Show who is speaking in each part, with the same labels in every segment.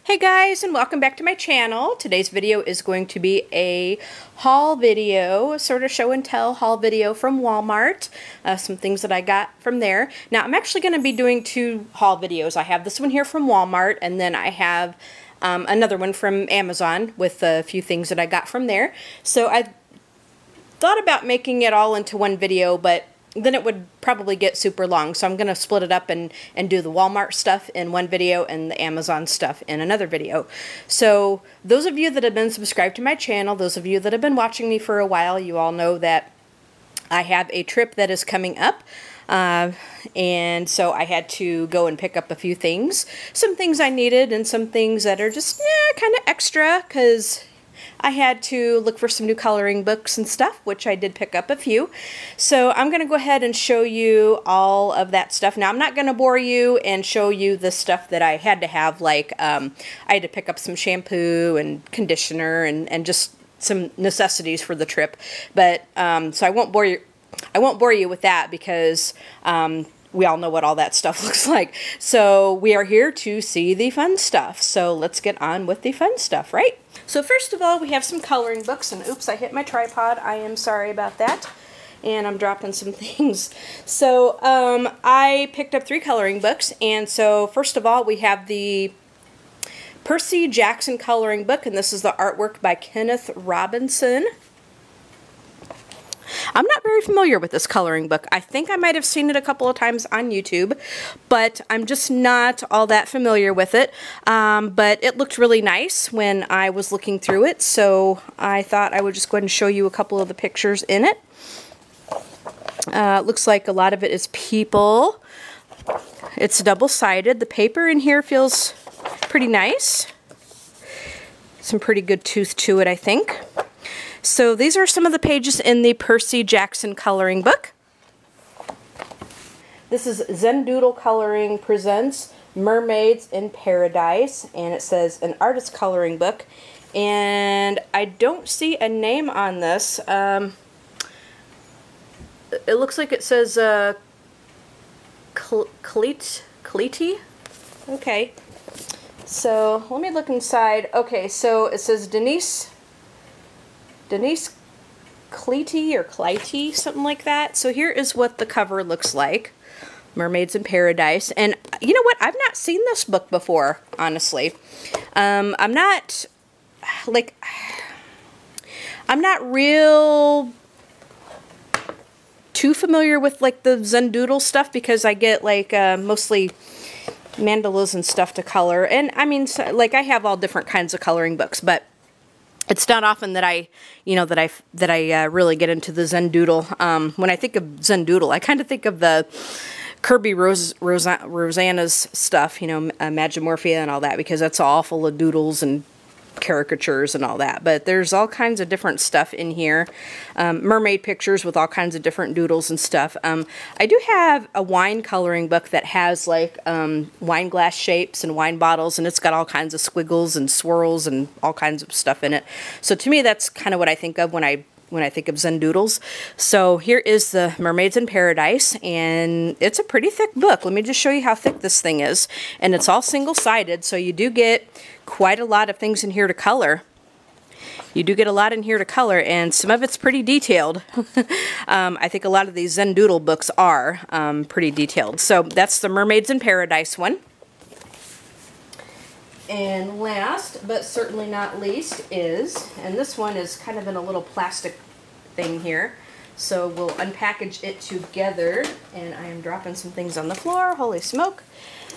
Speaker 1: Hey guys, and welcome back to my channel. Today's video is going to be a haul video, sort of show and tell haul video from Walmart. Some things that I got from there. Now I'm actually going to be doing two haul videos. I have this one here from Walmart, and then I have another one from Amazon with a few things that I got from there. So I thought about making it all into one video, but then it would probably get super long. So I'm going to split it up and do the Walmart stuff in one video and the Amazon stuff in another video. So those of you that have been subscribed to my channel, those of you that have been watching me for a while, you all know that I have a trip that is coming up. And so I had to go and pick up a few things. Some things I needed and some things that are just kind of extra because I had to look for some new coloring books and stuff, which I did pick up a few. So I'm going to go ahead and show you all of that stuff. Now, I'm not going to bore you and show you the stuff that I had to have, like I had to pick up some shampoo and conditioner and just some necessities for the trip. But so I won't bore you with that because we all know what all that stuff looks like. So we are here to see the fun stuff. So let's get on with the fun stuff, right? So first of all, we have some coloring books, and oops, I hit my tripod. I am sorry about that. And I'm dropping some things. So I picked up 3 coloring books, and so first of all, we have the Percy Jackson coloring book, and this is the artwork by Kenneth Robinson. I'm not very familiar with this coloring book. I think I might have seen it a couple of times on YouTube, but I'm just not all that familiar with it. But it looked really nice when I was looking through it, so I thought I would just go ahead and show you a couple of the pictures in it. It looks like a lot of it is people. It's double-sided. The paper in here feels pretty nice. Some pretty good tooth to it, I think. So these are some of the pages in the Percy Jackson coloring book. This is Zendoodle Coloring presents Mermaids in Paradise, and it says an artist coloring book. And I don't see a name on this. It looks like it says Cleety. Okay. So let me look inside. Okay, so it says Denise Cleety or Clytie, something like that. So here is what the cover looks like. Mermaids in Paradise. And you know what? I've not seen this book before, honestly. I'm not real too familiar with like the Zendoodle stuff because I get like mostly mandalas and stuff to color. And I mean, so, like I have all different kinds of coloring books, but it's not often that I really get into the Zendoodle. When I think of Zendoodle, I kind of think of the Kirby Rosanna's stuff, you know, Magimorphia and all that, because that's all full of doodles and caricatures and all that. But there's all kinds of different stuff in here. Mermaid pictures with all kinds of different doodles and stuff. I do have a wine coloring book that has like wine glass shapes and wine bottles, and it's got all kinds of squiggles and swirls and all kinds of stuff in it. So to me, that's kind of what I think of when I think of Zendoodles. So here is the Mermaids in Paradise, and it's a pretty thick book. Let me just show you how thick this thing is. And it's all single-sided, so you do get quite a lot of things in here to color. You do get a lot in here to color, and some of it's pretty detailed. I think a lot of these Zendoodle books are pretty detailed. So that's the Mermaids in Paradise one. And last, but certainly not least, is, and this one is kind of in a little plastic thing here, so we'll unpackage it together, and I am dropping some things on the floor, holy smoke.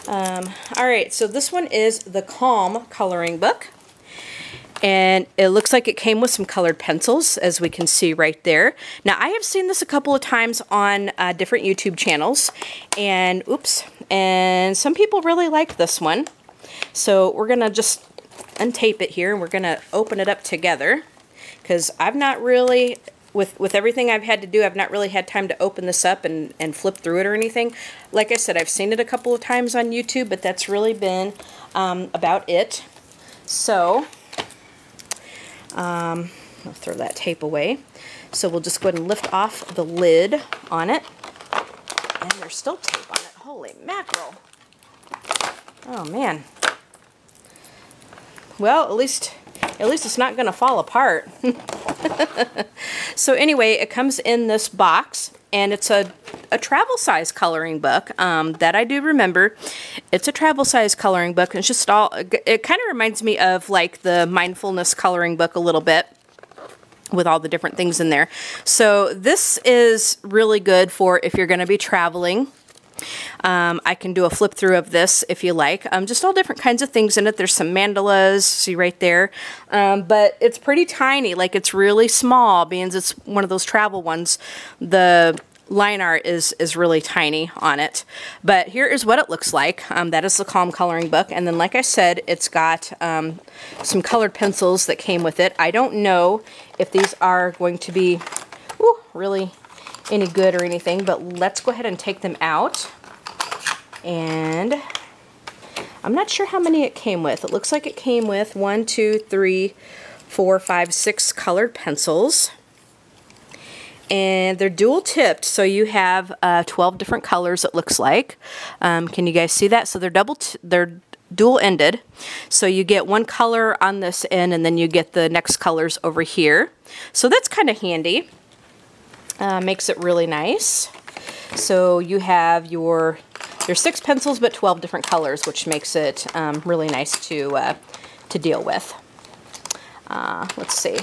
Speaker 1: Alright, so this one is the Calm coloring book, and it looks like it came with some colored pencils, as we can see right there. Now, I have seen this a couple of times on different YouTube channels, and oops, and some people really like this one. So we're going to just untape it here, and we're going to open it up together, because I've not really, with everything I've had to do, I've not really had time to open this up and flip through it or anything. Like I said, I've seen it a couple of times on YouTube, but that's really been about it. So I'll throw that tape away. So we'll just go ahead and lift off the lid on it. And there's still tape on it. Holy mackerel. Oh, man. well, at least it's not going to fall apart. So anyway, it comes in this box, and it's a travel size coloring book that I do remember. It's a travel size coloring book. It's just all, it kind of reminds me of like the mindfulness coloring book a little bit, with all the different things in there. So this is really good for if you're going to be traveling. I can do a flip through of this if you like. Just all different kinds of things in it. There's some mandalas, see right there. But it's pretty tiny, like it's really small, being it's one of those travel ones. The line art is really tiny on it. But here is what it looks like. That is the Calm coloring book. And then like I said, it's got some colored pencils that came with it. I don't know if these are going to be really any good or anything, but let's go ahead and take them out. And I'm not sure how many it came with. It looks like it came with 1, 2, 3, 4, 5, 6 colored pencils. And they're dual tipped, so you have 12 different colors it looks like. Can you guys see that? So they're dual ended. So you get one color on this end, and then you get the next colors over here. So that's kind of handy. Makes it really nice. So you have there's 6 pencils but 12 different colors, which makes it really nice to deal with. Let's see.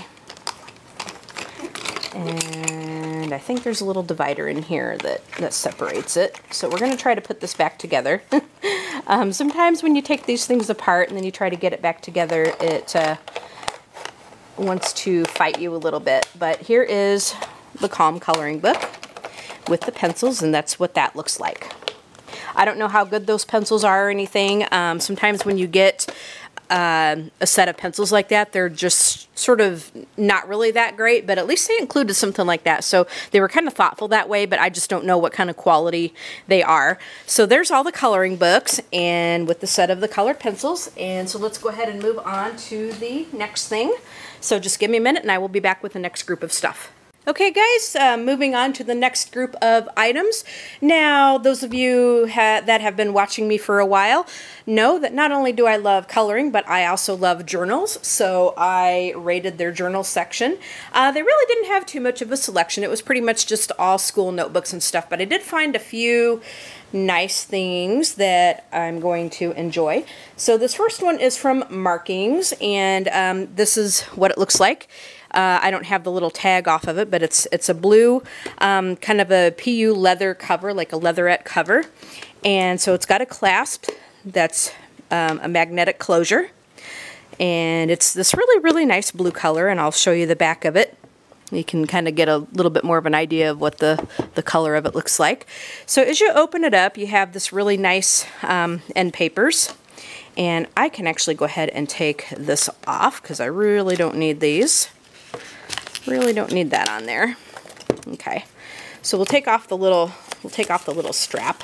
Speaker 1: And I think there's a little divider in here that separates it. So we're going to try to put this back together. Sometimes when you take these things apart and then you try to get it back together, it wants to fight you a little bit. But here is the Calm coloring book with the pencils, and that's what that looks like. I don't know how good those pencils are or anything. Sometimes when you get a set of pencils like that, they're just sort of not really that great, but at least they included something like that. So they were kind of thoughtful that way, but I just don't know what kind of quality they are. So there's all the coloring books and with the set of the colored pencils. And so let's go ahead and move on to the next thing. So just give me a minute and I will be back with the next group of stuff. Okay guys, moving on to the next group of items. Now, those of you that have been watching me for a while know that not only do I love coloring, but I also love journals. So I raided their journal section. They really didn't have too much of a selection. It was pretty much just all school notebooks and stuff, but I did find a few nice things that I'm going to enjoy. So this first one is from Markings, and this is what it looks like. I don't have the little tag off of it, but it's a blue kind of a PU leather cover, like a leatherette cover. And so it's got a clasp that's a magnetic closure. And it's this really, really nice blue color, and I'll show you the back of it. You can kind of get a little bit more of an idea of what the color of it looks like. So as you open it up, you have this really nice end papers. And I can actually go ahead and take this off because I really don't need these. Really don't need that on there. Okay, so we'll take off the little strap.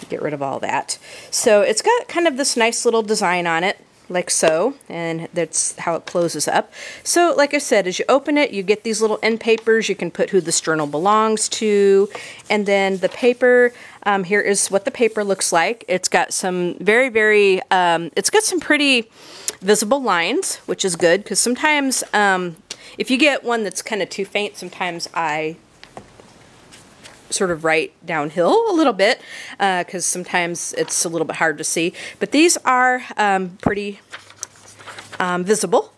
Speaker 1: Get rid of all that. So it's got kind of this nice little design on it, like so, and that's how it closes up. So like I said, as you open it, you get these little end papers. You can put who this journal belongs to, and then the paper. Here is what the paper looks like. It's got some very it's got some pretty visible lines, which is good because sometimes if you get one that's kind of too faint, sometimes I sort of write downhill a little bit because sometimes it's a little bit hard to see. But these are pretty visible.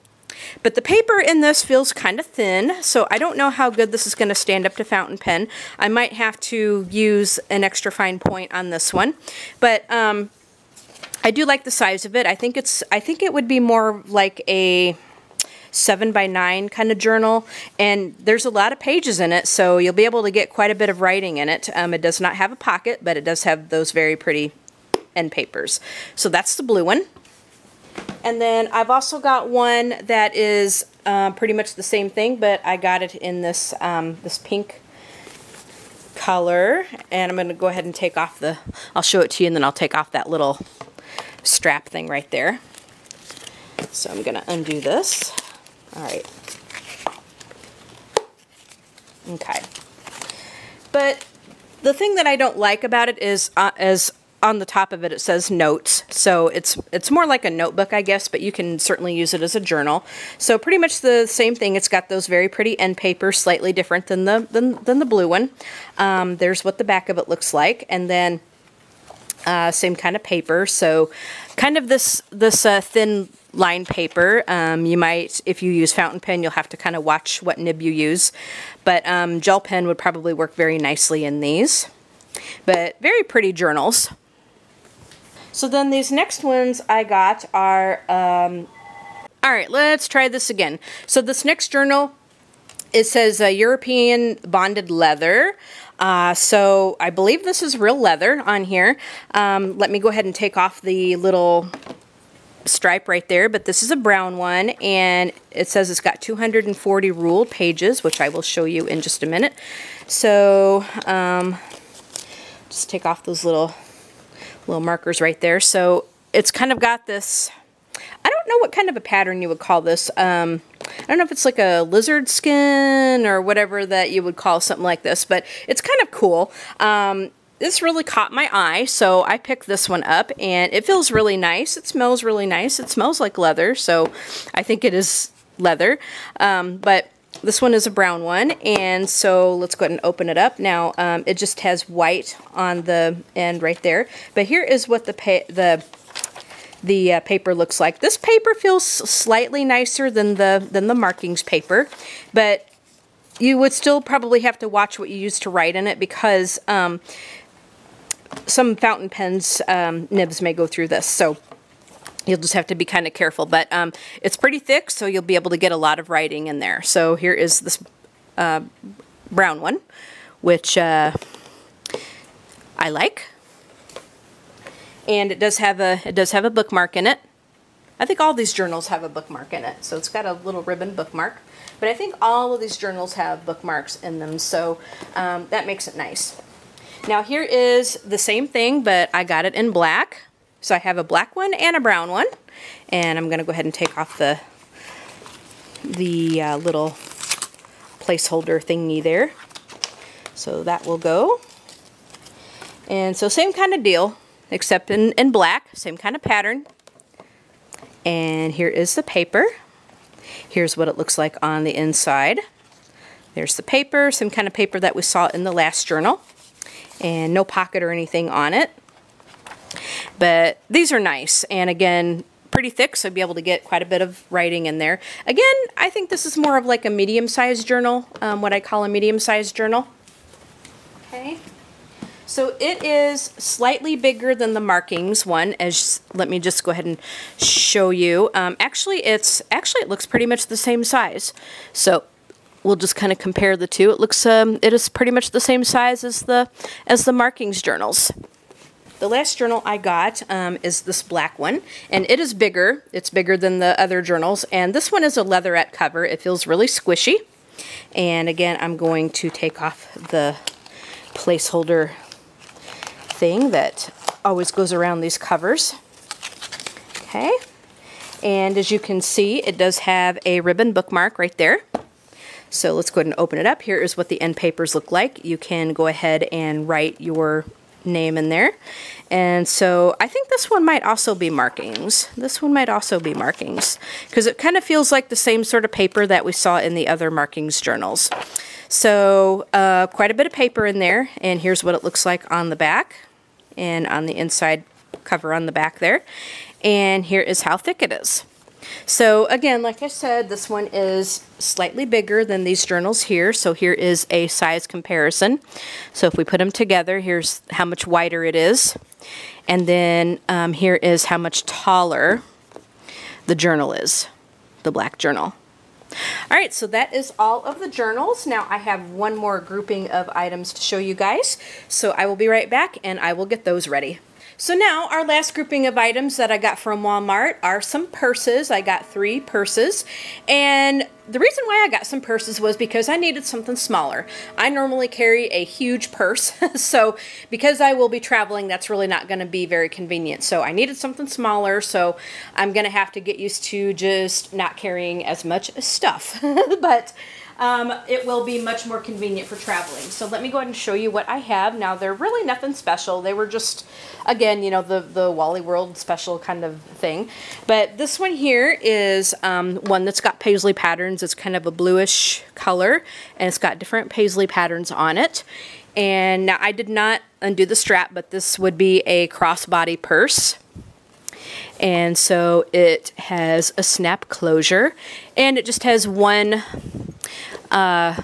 Speaker 1: But the paper in this feels kind of thin, so I don't know how good this is going to stand up to fountain pen. I might have to use an extra fine point on this one. But I do like the size of it. I think it would be more like a 7x9 kind of journal, and there's a lot of pages in it, so you'll be able to get quite a bit of writing in it. It does not have a pocket, but it does have those very pretty end papers. So that's the blue one. And then I've also got one that is pretty much the same thing, but I got it in this this pink color, and I'm going to go ahead and take off I'll show it to you, and then I'll take off that little strap thing right there. So I'm going to undo this. All right. Okay. But the thing that I don't like about it is, as on the top of it, it says notes. So it's more like a notebook, I guess, but you can certainly use it as a journal. So pretty much the same thing. It's got those very pretty end papers, slightly different than the blue one. There's what the back of it looks like, and then same kind of paper. So kind of this thin line paper. You might, if you use fountain pen, you'll have to kind of watch what nib you use. But gel pen would probably work very nicely in these. But very pretty journals. So then these next ones I got are, alright, let's try this again. So this next journal, it says European bonded leather. So I believe this is real leather on here. Let me go ahead and take off the little stripe right there, but this is a brown one, and it says it's got 240 ruled pages, which I will show you in just a minute. So just take off those little markers right there. So it's kind of got this, I don't know what kind of a pattern you would call this. I don't know if it's like a lizard skin or whatever that you would call something like this, but it's kind of cool. This really caught my eye, so I picked this one up, and it feels really nice. It smells really nice. It smells like leather, so I think it is leather. But this one is a brown one, and so let's go ahead and open it up. Now, it just has white on the end right there. But here is what the paper looks like. This paper feels slightly nicer than the markings paper, but you would still probably have to watch what you use to write in it, because some fountain pens nibs may go through this, so you'll just have to be kind of careful. But it's pretty thick, so you'll be able to get a lot of writing in there. So here is this brown one, which I like, and it does have a bookmark in it. I think all these journals have a bookmark in it, so it's got a little ribbon bookmark. But I think all of these journals have bookmarks in them, so that makes it nice. Now here is the same thing, but I got it in black. So I have a black one and a brown one. And I'm going to go ahead and take off the little placeholder thingy there. So that will go. And so same kind of deal, except in black, same kind of pattern. And here is the paper. Here's what it looks like on the inside. There's the paper, same kind of paper that we saw in the last journal. And no pocket or anything on it. But these are nice, and again, pretty thick, so you'll be able to get quite a bit of writing in there. Again, I think this is more of like a medium-sized journal, what I call a medium-sized journal. Okay, so it is slightly bigger than the markings one. Let me just go ahead and show you. Actually, it looks pretty much the same size. So we'll just kind of compare the two. It looks, it is pretty much the same size as the markings journals. The last journal I got is this black one, and it is bigger. It's bigger than the other journals, and this one is a leatherette cover. It feels really squishy. And again, I'm going to take off the placeholder thing that always goes around these covers. Okay, and as you can see, it does have a ribbon bookmark right there. So let's go ahead and open it up. Here is what the end papers look like. You can go ahead and write your name in there. And so I think this one might also be markings. This one might also be markings, because it kind of feels like the same sort of paper that we saw in the other markings journals. So quite a bit of paper in there, and here's what it looks like on the back and on the inside cover on the back there. And here is how thick it is. So again, like I said, this one is slightly bigger than these journals here. So here is a size comparison. So if we put them together, here's how much wider it is. And then here is how much taller the journal is, the black journal. All right, so that is all of the journals. Now I have one more grouping of items to show you guys. So I will be right back, and I will get those ready. So now our last grouping of items that I got from Walmart are some purses. I got 3 purses, and the reason why I got some purses was because I needed something smaller. I normally carry a huge purse, so because I will be traveling, that's really not going to be very convenient. So I needed something smaller, so I'm going to have to get used to just not carrying as much stuff. But it will be much more convenient for traveling. So let me go ahead and show you what I have. Now, they're really nothing special. They were just, again, you know, the Wally World special kind of thing. But this one here is one that's got paisley patterns. It's kind of a bluish color, and it's got different paisley patterns on it. And now I did not undo the strap, but this would be a crossbody purse. And so it has a snap closure, and it just has one, I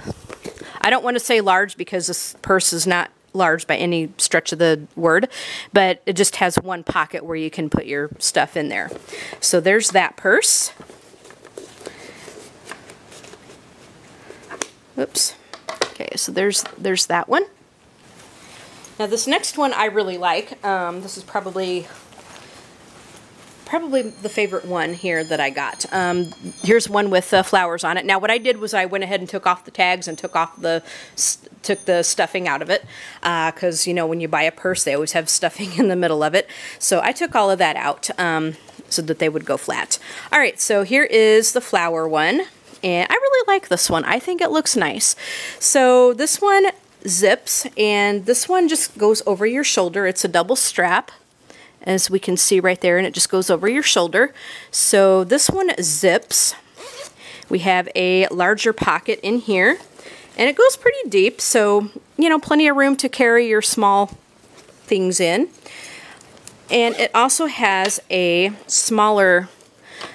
Speaker 1: don't want to say large because this purse is not large by any stretch of the word, but it just has one pocket where you can put your stuff in there. So there's that purse. Oops. Okay, so there's that one. Now this next one I really like. This is probably the favorite one here that I got. Here's one with flowers on it. Now what I did was I went ahead and took off the tags and took the stuffing out of it, because you know when you buy a purse they always have stuffing in the middle of it. So I took all of that out so that they would go flat. Alright, so here is the flower one, and I really like this one. I think it looks nice. So this one zips, and this one just goes over your shoulder. It's a double strap, as we can see right there, and it just goes over your shoulder. So this one zips. We have a larger pocket in here, and it goes pretty deep, so you know, plenty of room to carry your small things in. And it also has a smaller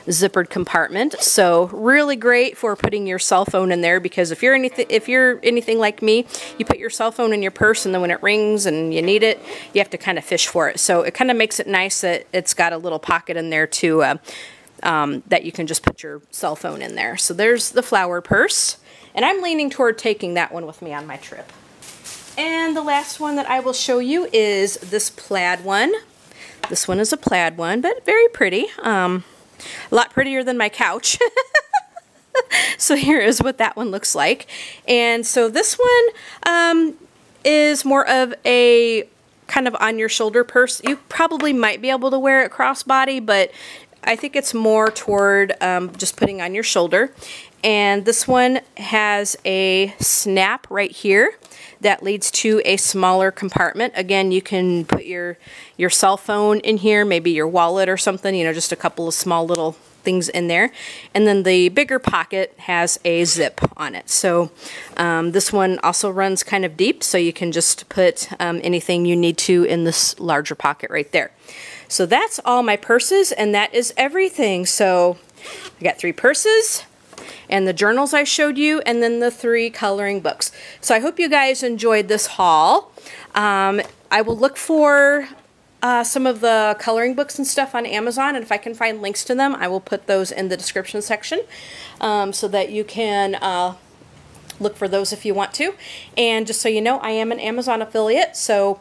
Speaker 1: zippered compartment, so really great for putting your cell phone in there, because if you're anything like me, you put your cell phone in your purse and then when it rings and you need it, you have to kind of fish for it. So it kind of makes it nice that it's got a little pocket in there too, that you can just put your cell phone in there. So there's the flower purse, and I'm leaning toward taking that one with me on my trip. And the last one that I will show you is this plaid one. This one is a plaid one, but very pretty. A lot prettier than my couch. So here is what that one looks like. And so this one is more of a kind of on your shoulder purse. You probably might be able to wear it crossbody, but I think it's more toward just putting on your shoulder. And this one has a snap right here that leads to a smaller compartment. Again, you can put your cell phone in here, maybe your wallet or something, you know, just a couple of small little things in there. And then the bigger pocket has a zip on it. So this one also runs kind of deep, so you can just put anything you need to in this larger pocket right there. So that's all my purses, and that is everything. So I got 3 purses, and the journals I showed you, and then the 3 coloring books. So I hope you guys enjoyed this haul. I will look for some of the coloring books and stuff on Amazon, and if I can find links to them, I will put those in the description section so that you can look for those if you want to. And just so you know, I am an Amazon affiliate, so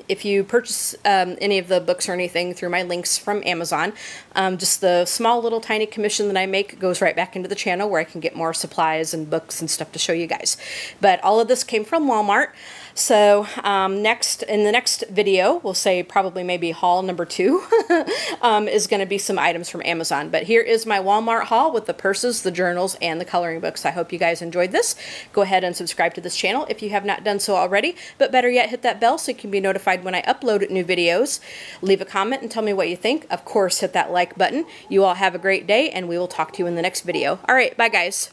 Speaker 1: if you purchase any of the books or anything through my links from Amazon, just the small little tiny commission that I make goes right back into the channel where I can get more supplies and books and stuff to show you guys. But all of this came from Walmart. So in the next video, we'll say probably maybe haul number 2 is going to be some items from Amazon. But here is my Walmart haul with the purses, the journals, and the coloring books. I hope you guys enjoyed this. Go ahead and subscribe to this channel if you have not done so already. But better yet, hit that bell so you can be notified when I upload new videos. Leave a comment and tell me what you think. Of course, hit that like button. You all have a great day, and we will talk to you in the next video. All right, bye guys.